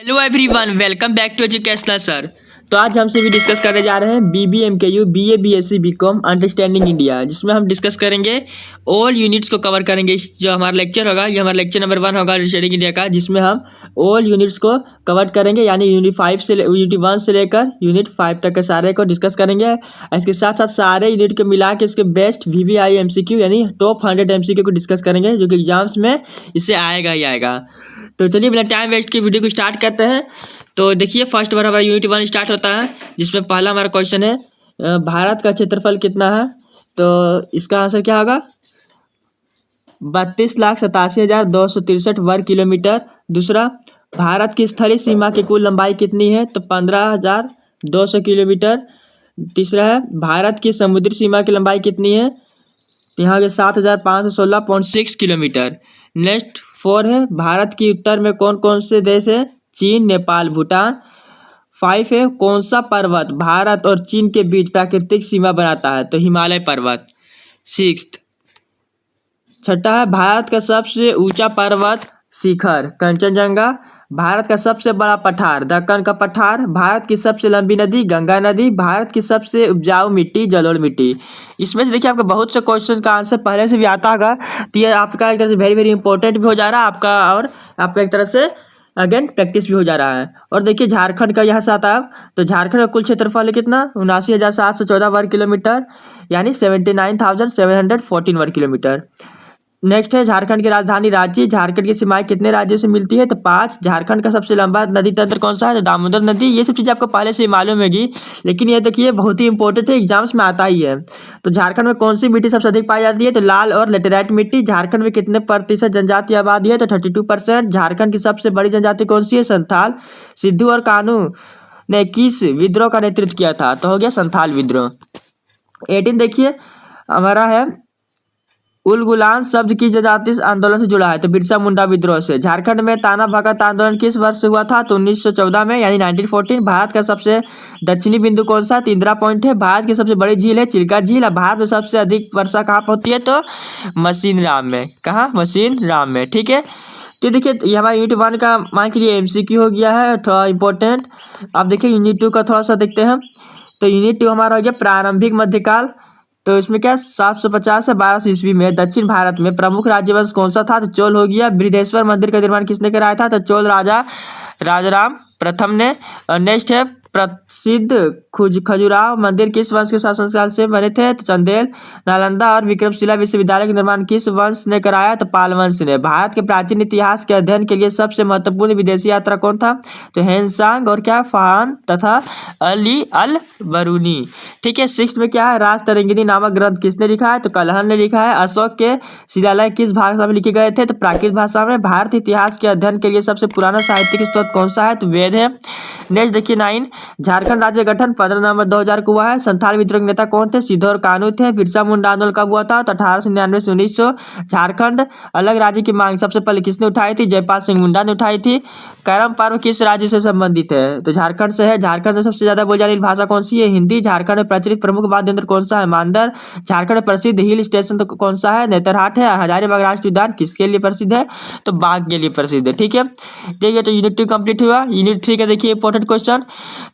Hello everyone, welcome back to educational sir. तो आज हम सभी डिस्कस करने जा रहे हैं BBMKU BA BSc BCom understanding India, जिसमें हम डिस्कस करेंगे ऑल यूनिट्स को कवर करेंगे। जो हमारा लेक्चर होगा ये हमारा लेक्चर नंबर 1 होगा अंडरस्टैंडिंग इंडिया का, जिसमें हम ऑल यूनिट्स को कवर करेंगे, यानी यूनिट 1 से लेकर यूनिट 5 तक के सारे को डिस्कस करेंगे। इसके साथ साथ सारे यूनिट को मिला के इसके बेस्ट VVI MCQ यानी टॉप 100 MCQ को डिस्कस करेंगे, जो कि एग्जाम्स में इससे आएगा ही आएगा। तो चलिए बिना टाइम वेस्ट के वीडियो को स्टार्ट करते हैं। तो देखिए फर्स्ट बार हमारा यूनिट 1 स्टार्ट होता है, जिसमें पहला हमारा क्वेश्चन है भारत का क्षेत्रफल कितना है। तो इसका आंसर क्या होगा? 32,87,263 वर्ग किलोमीटर। दूसरा, भारत की स्थलीय सीमा की कुल लंबाई कितनी है? तो 15,200 किलोमीटर। तीसरा है भारत की समुद्री सीमा की लंबाई कितनी है? तो यहाँ 7,516.6 किलोमीटर। नेक्स्ट 4 है भारत की उत्तर में कौन कौन से देश है? चीन, नेपाल, भूटान। 5 है कौन सा पर्वत भारत और चीन के बीच प्राकृतिक सीमा बनाता है? तो हिमालय पर्वत। 6 छठा है भारत का सबसे ऊंचा पर्वत शिखर कंचनजंगा। भारत का सबसे बड़ा पठार दक्कन का पठार। भारत की सबसे लंबी नदी गंगा नदी। भारत की सबसे उपजाऊ मिट्टी जलोढ़ मिट्टी। इसमें से देखिए आपका बहुत से क्वेश्चन का आंसर पहले से भी आता होगा, तो ये आपका एक तरह से वेरी वेरी इंपॉर्टेंट भी हो जा रहा है आपका, और आपका एक तरह से अगेन प्रैक्टिस भी हो जा रहा है। और देखिए झारखंड का यहाँ से आता है, तो झारखंड का कुल क्षेत्रफल है कितना? 79,714 वर्ग किलोमीटर, यानी 79,714 वर्ग किलोमीटर। नेक्स्ट है झारखंड की राजधानी रांची। झारखंड की सीमाएं कितने राज्यों से मिलती है? तो 5। झारखंड का सबसे लंबा नदी तंत्र कौन सा है? तो दामोदर नदी। ये सब चीज़ें आपको पहले से ही मालूम होगी, लेकिन ये देखिए बहुत ही इंपॉर्टेंट है, एग्जाम्स में आता ही है। तो झारखंड में कौन सी मिट्टी सबसे अधिक पाई जाती है? तो लाल और लेटेराइट मिट्टी। झारखंड में कितने प्रतिशत जनजातीय आबादी है? तो 32%। झारखंड की सबसे बड़ी जनजाति कौन सी है? संथाल। सिद्धू और कान्हू ने किस विद्रोह का नेतृत्व किया था? तो हो गया संथाल विद्रोह। 18 देखिए हमारा है उलगुलान शब्द की जनजातीय आंदोलन से जुड़ा है? तो बिरसा मुंडा विद्रोह से। झारखंड में ताना भगत आंदोलन किस वर्ष से हुआ था? तो 1914 में, यानी 1914। भारत का सबसे दक्षिणी बिंदु कौन सा? तो इंदिरा पॉइंट है। भारत की सबसे बड़ी झील है चिल्का झील। और भारत में सबसे अधिक वर्षा कहाँ पर होती है? तो मशीन राम में। कहाँ? मशीन राम में। ठीक है, तो देखिए ये हमारा यूनिट 1 का मान के लिए MCQ हो गया है थोड़ा इंपॉर्टेंट। अब देखिए यूनिट 2 का थोड़ा सा देखते हैं। तो यूनिट 2 हमारा हो गया प्रारंभिक मध्यकाल। तो इसमें क्या 750 से 1200 ईस्वी में दक्षिण भारत में प्रमुख राज्यवंश कौन सा था? तो चोल हो गया। बृहदेश्वर मंदिर का निर्माण किसने कराया था? तो चोल राजा राजाराम प्रथम ने। नेक्स्ट है प्रसिद्ध खजुराहो मंदिर किस वंश के शासनकाल से बने थे? तो चंदेल। नालंदा और विक्रमशिला विश्वविद्यालय का निर्माण किस वंश ने कराया? तो पाल वंश ने। भारत के प्राचीन इतिहास के अध्ययन के लिए सबसे महत्वपूर्ण विदेशी यात्रा कौन था? तो हेनसांग और क्या फाहान तथा अली अल बरूनी। ठीक है, 6 में क्या है राज तरंगिणी नामक ग्रंथ किसने लिखा है? तो कलहन ने लिखा है। अशोक के शिलालेख किस भाषा में लिखे गए थे? तो प्राकृत भाषा में। भारत इतिहास के अध्ययन के लिए सबसे पुराना साहित्यिक स्रोत कौन सा है? तो वेद है। नेक्स्ट देखिए 9 झारखंड राज्य गठन 15 नवंबर 2000 को हुआ है। संथाल विद्रोह के नेता कौन थे? सिद्धू और कान्हू थे। बिरसा मुंडा आंदोलन कब हुआ था? तो 1899 से 1900। झारखंड अलग राज्य की मांग सबसे पहले किसने उठाई थी? जयपाल सिंह मुंडा ने उठाई थी। करम पर्व किस राज्य से संबंधित है? तो झारखंड से है। झारखंड में सबसे ज्यादा बोली जाने वाली भाषा कौन सी है? हिंदी। झारखंड में प्रचलित प्रमुख वाद्य यंत्र कौन सा है? मांदर। झारखंड में प्रसिद्ध हिल स्टेशन तो कौन सा है? नेतरहाट है। हजारीबाग राष्ट्रीय उद्यान किसके लिए प्रसिद्ध है? तो बाघ के लिए प्रसिद्ध है। ठीक है, देखिए तो यूनिट 2 कंप्लीट हुआ। यूनिट 3 का देखिए इंपॉर्टेंट क्वेश्चन।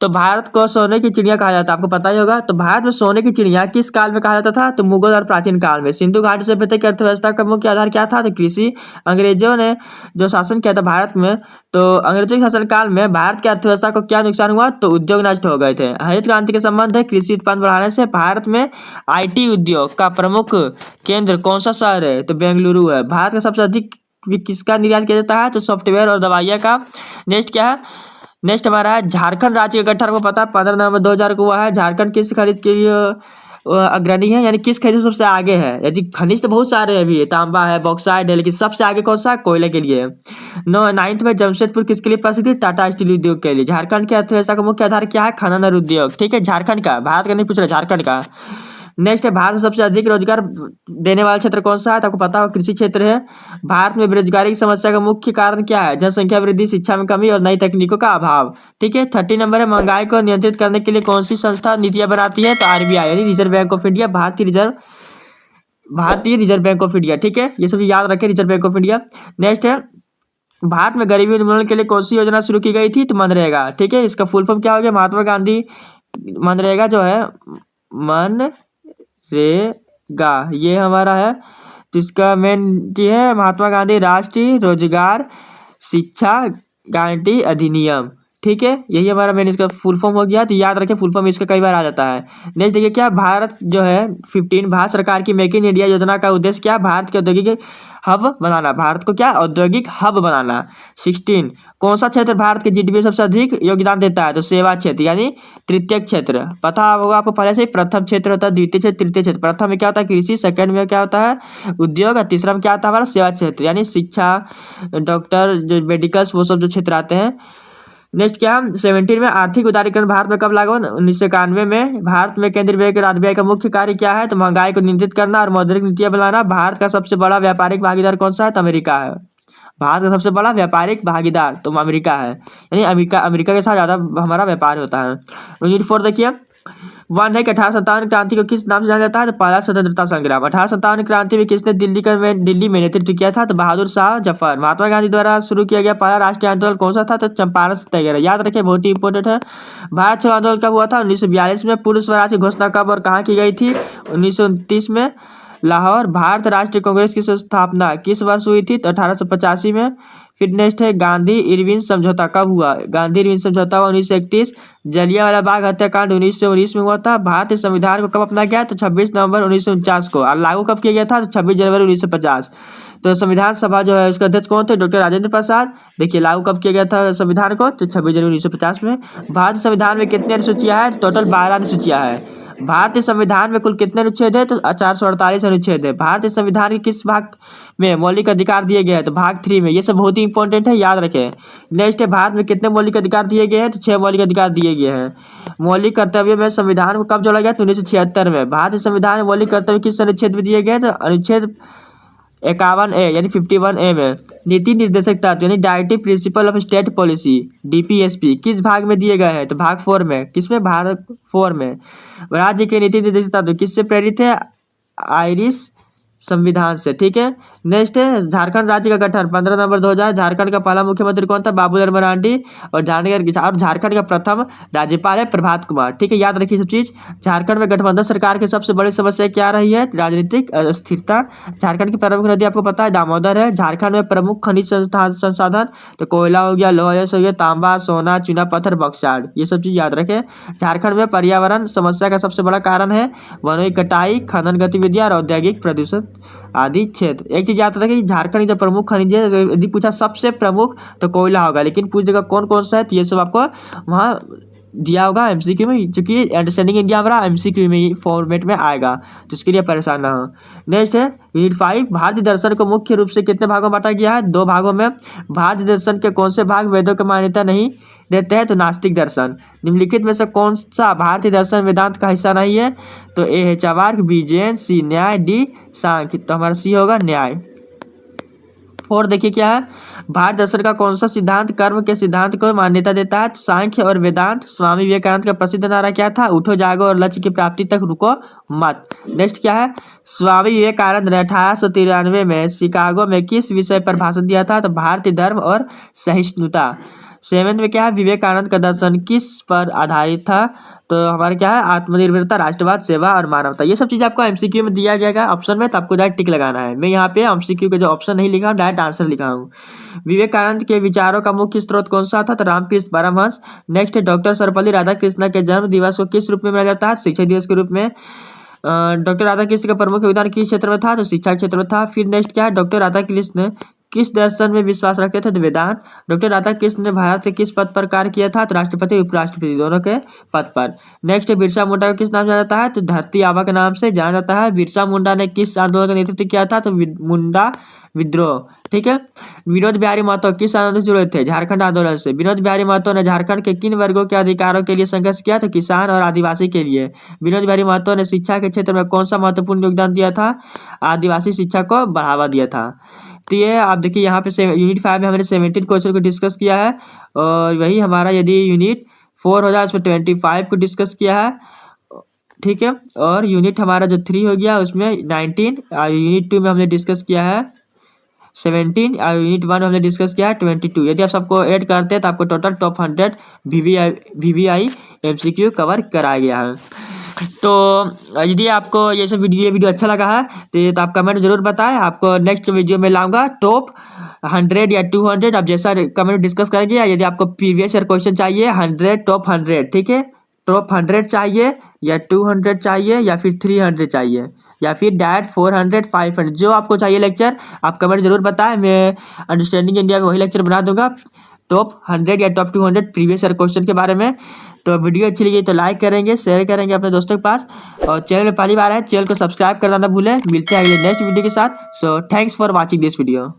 तो भारत को सोने की चिड़िया कहा जाता है, आपको पता ही होगा। तो भारत में सोने की चिड़िया किस काल में कहा जाता था? तो मुगल और प्राचीन काल में। सिंधु घाटी सभ्यता की अर्थव्यवस्था का मुख्य आधार क्या था? तो कृषि। अंग्रेजों ने जो शासन किया था भारत में, तो अंग्रेजों के शासनकाल में भारत की अर्थव्यवस्था को क्या नुकसान हुआ? तो उद्योग नष्ट हो गए थे। हरित क्रांति के संबंध है कृषि उत्पादन बढ़ाने से। भारत में IT उद्योग का प्रमुख केंद्र कौन सा शहर है? तो बेंगलुरु है। भारत का सबसे अधिक किसका निर्यात किया जाता है? तो सॉफ्टवेयर और दवाइयाँ का। नेक्स्ट क्या है? नेक्स्ट हमारा है झारखंड राज्य का गठन, को पता है 15 नवंबर 2000 को हुआ है। झारखंड किस खनिज के लिए अग्रणी है, यानी किस खनिज में सबसे आगे है? यदि खनिज तो बहुत सारे हैं अभी, तांबा है, बॉक्साइट है, लेकिन सबसे आगे कौन सा? कोयले के लिए। 9th में जमशेदपुर किसके लिए प्रसिद्ध है? टाटा स्टील उद्योग के लिए। झारखंड की अर्थव्यवस्था का मुख्य आधार क्या है? खनन और उद्योग। ठीक है, झारखंड का, भारत का नहीं पूछ रहा, झारखंड का। नेक्स्ट है भारत में सबसे अधिक रोजगार देने वाला क्षेत्र कौन सा है? तो आपको पता होगा कृषि क्षेत्र है। भारत में बेरोजगारी की समस्या का मुख्य कारण क्या है? जनसंख्या वृद्धि, शिक्षा में कमी और नई तकनीकों का अभाव। ठीक है, 30 नंबर है महंगाई को नियंत्रित करने के लिए कौन सी संस्था नीतियां बनाती है? तो RBI यानी रिजर्व बैंक ऑफ इंडिया, भारतीय रिजर्व बैंक ऑफ इंडिया। ठीक है, ये सब याद रखें, reserve bank of India. Next है भारत में गरीबी उन्मूलन के लिए कौन सी योजना शुरू की गई थी? तो मनरेगा। ठीक है, इसका फुल फॉर्म क्या हो गया? महात्मा गांधी मनरेगा जो है मनरेगा ये हमारा है। तो इसका मेन जो है महात्मा गांधी राष्ट्रीय रोजगार शिक्षा गारंटी अधिनियम। ठीक है, यही हमारा मेन इसका फुल फॉर्म हो गया। तो याद रखें, फुल फॉर्म इसका कई बार आ जाता है। नेक्स्ट देखिए क्या, भारत जो है 15 भारत सरकार की मेक इन इंडिया योजना का उद्देश्य क्या? भारत के औद्योगिक हब बनाना। भारत को क्या? औद्योगिक हब बनाना। 16 कौन सा क्षेत्र भारत के जीडीपी में सबसे अधिक योगदान देता है? तो सेवा क्षेत्र यानी तृतीय क्षेत्र। पता होगा आपको पहले से ही, प्रथम क्षेत्र होता है, द्वितीय क्षेत्र, तृतीय क्षेत्र। प्रथम में क्या होता है? कृषि। सेकंड में क्या होता है? उद्योग। और तीसरा में क्या आता है हमारा? सेवा क्षेत्र यानी शिक्षा, डॉक्टर, जो मेडिकल्स, वो सब जो क्षेत्र आते हैं। नेक्स्ट क्या, 17 में आर्थिक उदारीकरण भारत में कब लागू? 1991 में। भारत में केंद्रीय बैंक और आरबीआई का मुख्य कार्य क्या है? तो महंगाई को नियंत्रित करना और मौद्रिक नीतियां बनाना। भारत का सबसे बड़ा व्यापारिक भागीदार कौन सा है? तो अमेरिका है। भारत का सबसे बड़ा व्यापारिक भागीदार तो अमेरिका है, यानी अमेरिका के साथ ज़्यादा हमारा व्यापार होता है। यूनिट 4 देखिए, वन है कि 1857 क्रांति को किस नाम से जाना जाता है? तो पहला स्वतंत्रता संग्राम। 1857 क्रांति में किसने दिल्ली में नेतृत्व किया था? तो बहादुर शाह जफर। महात्मा गांधी द्वारा शुरू किया गया पहला राष्ट्रीय आंदोलन कौन सा था? तो चंपारण सत्याग्रह। याद रखें, बहुत ही इंपॉर्टेंट है। भारत छोड़ो आंदोलन कब हुआ था? 1942 में। पूर्ण स्वराज की घोषणा कब और कहाँ की गई थी? 1929 में। लाहौर। भारत राष्ट्रीय कांग्रेस की स्थापना किस वर्ष हुई थी? तो 1885 में। फिर नेक्स्ट है, गांधी इरविन समझौता कब हुआ? गांधी इरविन समझौता हुआ 1931। जलियांवाला बाग हत्याकांड 1919 में हुआ था। भारतीय संविधान को कब अपनाया गया? तो 26 नवंबर 1949 को। और लागू कब किया गया था? तो 26 जनवरी 1950। तो संविधान सभा जो है उसके अध्यक्ष कौन थे? डॉक्टर राजेंद्र प्रसाद। देखिए लागू कब किया गया था संविधान को? तो 26 जनवरी 1950 में। भारतीय संविधान में कितनी अनुसूचियां हैं? टोटल 12 अनुसूचियां हैं। भारतीय संविधान में कुल कितने अनुच्छेद है? तो 448 अनुच्छेद है। भारतीय संविधान के किस भाग में मौलिक अधिकार दिए गए हैं? तो भाग 3 में। ये सब बहुत ही इंपॉर्टेंट है, याद रखें। नेक्स्ट है, भारत में कितने मौलिक अधिकार दिए गए हैं? तो 6 मौलिक अधिकार दिए गए हैं। मौलिक कर्तव्य में संविधान को कब जोड़ा गया? तो 1976 में। भारतीय संविधान में मौलिक कर्तव्य किस अनुच्छेद में दिए गए हैं? तो अनुच्छेद 51A यानी 51A में। नीति निर्देशक तत्व यानी directive principle of state policy DPSP किस भाग में दिए गए हैं? तो भाग 4 में। किसमें? भारत 4 में। राज्य के नीति निर्देशक तत्व किससे प्रेरित है? आयरिश संविधान से। ठीक है, नेक्स्ट है, झारखंड राज्य का गठन 15 नवंबर 2000। झारखंड का पहला मुख्यमंत्री कौन था? बाबूलाल मरांडी। और झारखंड का प्रथम राज्यपाल है प्रभात कुमार। ठीक है, याद रखिए सब चीज। झारखंड में गठबंधन सरकार की सबसे बड़ी समस्या क्या रही है? राजनीतिक अस्थिरता। झारखंड की प्रमुख नदी आपको पता है दामोदर है। झारखंड में प्रमुख खनिज संसाधन तो कोयला हो गया, लोहा हो गया, तांबा, सोना, चूना पत्थर, बॉक्साइट, ये सब चीज याद रखें। झारखंड में पर्यावरण समस्या का सबसे बड़ा कारण है वनों की कटाई, खनन गतिविधियां और औद्योगिक प्रदूषण आदि क्षेत्र। एक चीज याद रखें, झारखंड जो प्रमुख खनिज है, यदि पूछा सबसे प्रमुख तो कोयला होगा, लेकिन पूछ देगा कौन कौन सा है, तो ये सब आपको वहाँ दिया होगा एमसीक्यू में, क्योंकि अंडरस्टैंडिंग इंडिया हमारा एमसीक्यू में ही फॉर्मेट में आएगा, तो इसके लिए परेशान ना हो। नेक्स्ट है यूनिट 5, भारतीय दर्शन को मुख्य रूप से कितने भागों में बांटा गया है? 2 भागों में। भारतीय दर्शन के कौन से भाग वेदों को मान्यता नहीं देते हैं? तो नास्तिक दर्शन। निम्नलिखित में से कौन सा भारतीय दर्शन वेदांत का हिस्सा नहीं है? तो ए है चार्वाक, बी जैन, सी न्याय, डी सांख्य। तो हमारा सी होगा न्याय। 4 देखिए क्या है, भारत दर्शन का कौन सा सिद्धांत कर्म के सिद्धांत को मान्यता देता है? सांख्य और वेदांत। स्वामी विवेकानंद का प्रसिद्ध नारा क्या था? उठो जागो और लक्ष्य की प्राप्ति तक रुको मत। नेक्स्ट क्या है, स्वामी विवेकानंद ने 1893 में शिकागो में किस विषय पर भाषण दिया था? तो भारतीय धर्म और सहिष्णुता। 7 में क्या है, विवेकानंद का दर्शन किस पर आधारित था? तो हमारा क्या है, आत्मनिर्भरता, राष्ट्रवाद, सेवा और मानवता। ये सब चीज़ आपको एमसीक्यू में दिया गया है ऑप्शन में, तो आपको डायरेक्ट टिक लगाना है। मैं यहाँ पे एमसीक्यू के जो ऑप्शन नहीं लिखा हूँ, डायरेक्ट आंसर लिखा हूँ। विवेकानंद के विचारों का मुख्य स्रोत कौन सा था? तो रामकृष्ण परमहंस। नेक्स्ट, डॉक्टर सर्वपल्ली राधाकृष्णन के जन्म दिवस को किस रूप में मनाया जाता है? शिक्षक दिवस के रूप में। डॉक्टर राधाकृष्ण का प्रमुख योगदान किस क्षेत्र में था? तो शिक्षा क्षेत्र में था। फिर नेक्स्ट क्या है, डॉक्टर राधाकृष्ण किस दर्शन में विश्वास रखते थे? तो वेदांत। डॉक्टर राधाकृष्ण ने भारत के किस पद पर कार्य किया था? तो राष्ट्रपति, उपराष्ट्रपति दोनों के पद पर। नेक्स्ट, बिरसा मुंडा को किस नाम जाना जाता है? तो धरती आबा के नाम से जाना जाता है। बिरसा मुंडा ने किस आंदोलन का नेतृत्व किया था? तो मुंडा विद्रोह। ठीक है। विनोद बिहारी महतो किस आंदोलन से जुड़े थे? झारखंड आंदोलन से। विनोद बिहारी महतो ने झारखंड के किन वर्गों के अधिकारों के लिए संघर्ष किया? तो किसान और आदिवासी के लिए। विनोद बिहारी महतो ने शिक्षा के क्षेत्र में कौन सा महत्वपूर्ण योगदान दिया था? आदिवासी शिक्षा को बढ़ावा दिया था। तो ये आप देखिए यहाँ पे यूनिट 5 में हमने 17 क्वेश्चन को डिस्कस किया है, और वही हमारा यदि यूनिट 4 हो जाए उसमें 25 को डिस्कस किया है। ठीक है, और यूनिट हमारा जो 3 हो गया उसमें 19, यूनिट 2 में हमने डिस्कस किया है 17 और यूनिट 1 हमने डिस्कस किया है 22। यदि आप सबको ऐड करते हैं तो आपको total top 100 VVI MCQ cover कराया गया है। तो यदि आपको ये वीडियो अच्छा लगा है तो आप कमेंट जरूर बताएं। आपको नेक्स्ट वीडियो में लाऊंगा टॉप 100 या 200, आप जैसा कमेंट डिस्कस करेंगे। यदि आपको प्रीवियस ईयर क्वेश्चन चाहिए 100 टॉप 100, ठीक है, टॉप 100 चाहिए या 200 चाहिए या फिर 300 चाहिए या फिर डायरेक्ट 400 500, जो आपको चाहिए लेक्चर आप कमेंट जरूर बताएं। मैं अंडरस्टैंडिंग इंडिया में वही लेक्चर बना दूंगा टॉप 100 या टॉप 200 प्रीवियस ईयर क्वेश्चन के बारे में। तो वीडियो अच्छी लगी तो लाइक करेंगे, शेयर करेंगे अपने दोस्तों के पास, और चैनल में पहली बार है चैनल को सब्सक्राइब करना ना भूलें। मिलते हैं अगले नेक्स्ट वीडियो के साथ। So thanks for watching this video.